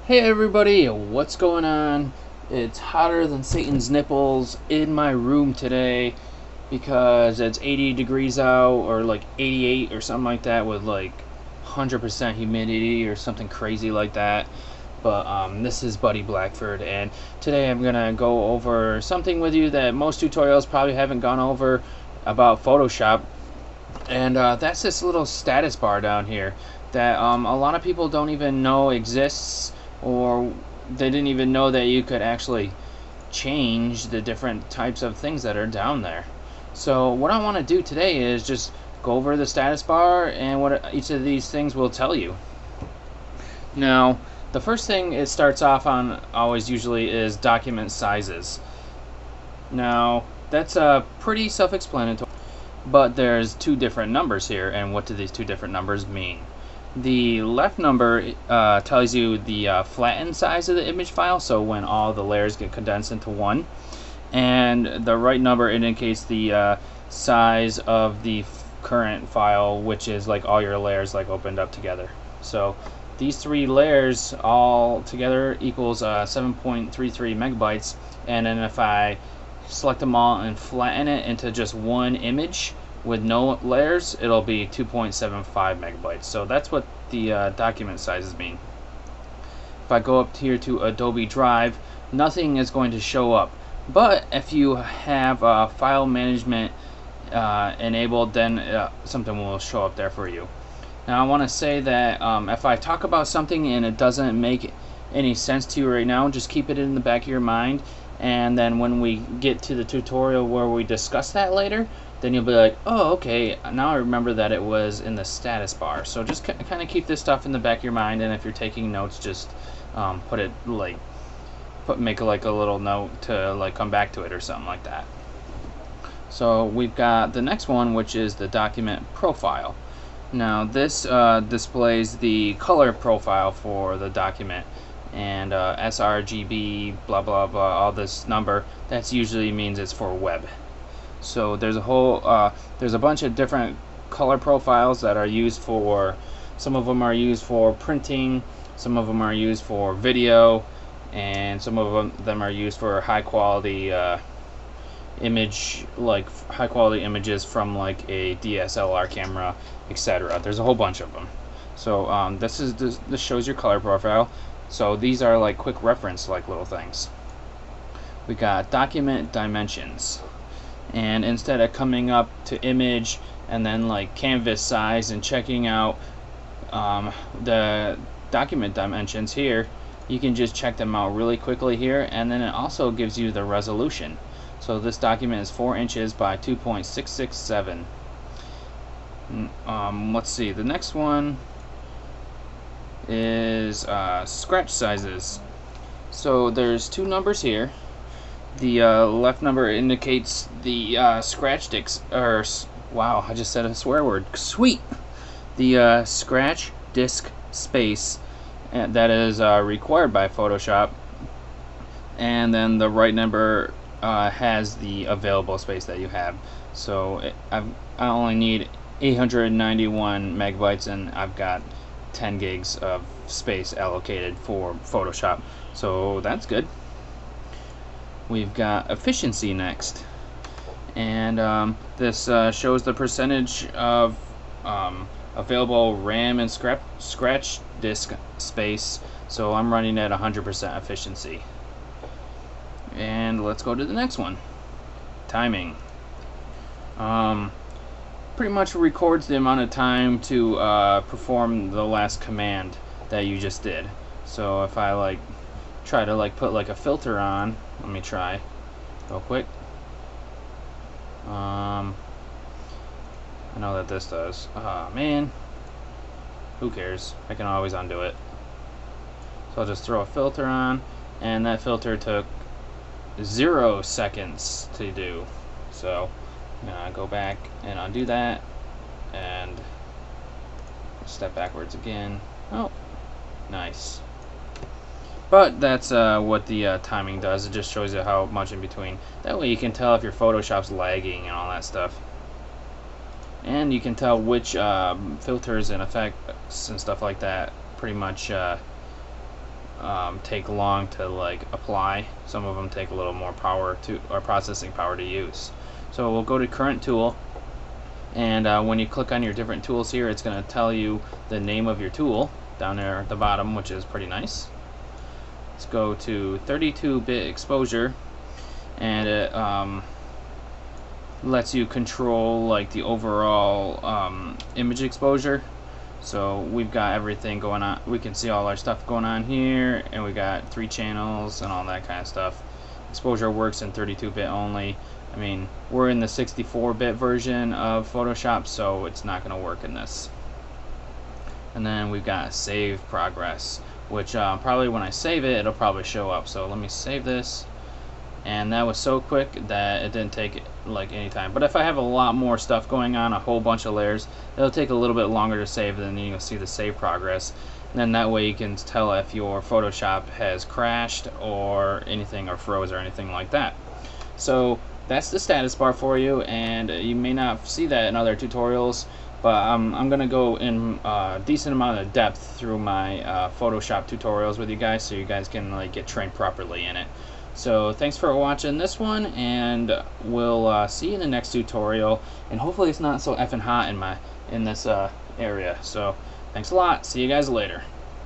Hey everybody, what's going on? It's hotter than Satan's nipples in my room today because it's 80 degrees out, or like 88 or something like that, with like 100% humidity or something crazy like that. But this is Buddy Blackford, and today I'm gonna go over something with you that most tutorials probably haven't gone over about Photoshop, and that's this little status bar down here that a lot of people don't even know exists, or they didn't even know that you could actually change the different types of things that are down there. So what I want to do today is just go over the status bar and what each of these things will tell you. Now, the first thing it starts off on always usually is document sizes. Now, that's pretty self-explanatory, but there's two different numbers here, and what do these two different numbers mean? The left number tells you the flattened size of the image file, so when all the layers get condensed into one, and the right number indicates the size of the current file, which is like all your layers like opened up together. So these three layers all together equals 7.33 megabytes, and then if I select them all and flatten it into just one image with no layers, it'll be 2.75 megabytes. So that's what the document sizes mean. If I go up here to Adobe Drive, nothing is going to show up. But if you have file management enabled, then something will show up there for you. Now I want to say that if I talk about something and it doesn't make any sense to you right now, just keep it in the back of your mind, and then when we get to the tutorial where we discuss that later, then you'll be like, oh, okay, now I remember that it was in the status bar. So just kind of keep this stuff in the back of your mind, and if you're taking notes, just put it like, make like a little note to like come back to it or something like that. So we've got the next one, which is the document profile. Now this displays the color profile for the document, and sRGB, blah blah blah, all this number, that usually means it's for web. So there's a bunch of different color profiles that are used for, some of them are used for printing, some of them are used for video, and some of them are used for high quality image, like high quality images from like a DSLR camera, etc. There's a whole bunch of them. So this shows your color profile. So these are like quick reference like little things. We got document dimensions, and instead of coming up to image and then like canvas size and checking out the document dimensions here, you can just check them out really quickly here, and then it also gives you the resolution. So this document is 4 inches by 2.667. Let's see, the next one is scratch sizes. So there's two numbers here. The left number indicates the scratch disc, or wow, I just said a swear word. Sweet. The scratch disk space that is required by Photoshop, and then the right number has the available space that you have. So I only need 891 megabytes, and I've got 10 gigs of space allocated for Photoshop, so that's good. We've got efficiency next, and this shows the percentage of available RAM and scratch disk space, so I'm running at 100% efficiency. And let's go to the next one. Timing. Pretty much records the amount of time to perform the last command that you just did. So if I like try to like put like a filter on, let me try real quick. I know that this does. Man, who cares? I can always undo it. So I'll just throw a filter on, and that filter took 0 seconds to do. So go back and undo that, and step backwards again. Oh, nice. But that's what the timing does. It just shows you how much in between. That way you can tell if your Photoshop's lagging and all that stuff. And you can tell which filters and effects and stuff like that pretty much take long to like apply. Some of them take a little more power to, or processing power to use. So we'll go to current tool, and when you click on your different tools here, it's going to tell you the name of your tool down there at the bottom, which is pretty nice. Let's go to 32-bit exposure, and it lets you control like the overall image exposure. So we've got everything going on. We can see all our stuff going on here, and we got 3 channels and all that kind of stuff. Exposure works in 32-bit only. I mean, we're in the 64-bit version of Photoshop, so it's not going to work in this. And then we've got save progress, which probably when I save it, it'll probably show up. So let me save this. And that was so quick that it didn't take like any time. But if I have a lot more stuff going on, a whole bunch of layers, it'll take a little bit longer to save, and then you'll see the save progress. And then that way you can tell if your Photoshop has crashed or anything, or froze or anything like that. So that's the status bar for you, and you may not see that in other tutorials, but I'm going to go in a decent amount of depth through my Photoshop tutorials with you guys, so you guys can like get trained properly in it. So thanks for watching this one, and we'll see you in the next tutorial. And hopefully it's not so effing hot in this area. So thanks a lot. See you guys later.